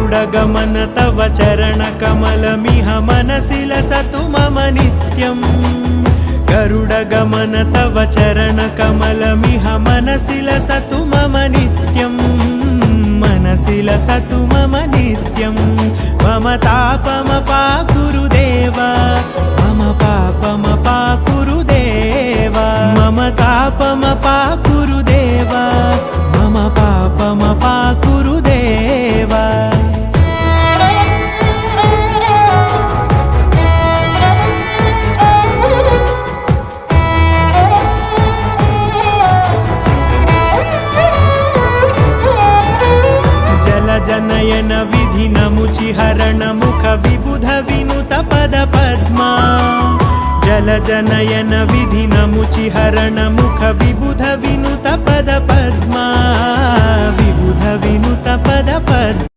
गरुडगमन तव चरणकमलमिह मनसि लसतु मम नित्यम् गरुडगमन तव चरणकमलमिह मनसि लसतु मम नित्यम् मनसि लसतु मम नित्यम् मम तापमपाकुरु देव मम पापमपाकुरु देव मम तापमपाकुरु देव मम पापमपाकुरु देव जनयन विधिनमुचिहरण मुख विबुध विनुत पद पद्मा जल जनयन विधिनमुचिहरण मुख विबुध विनुत पद पद्मा विबुध विनुत पद पद्मा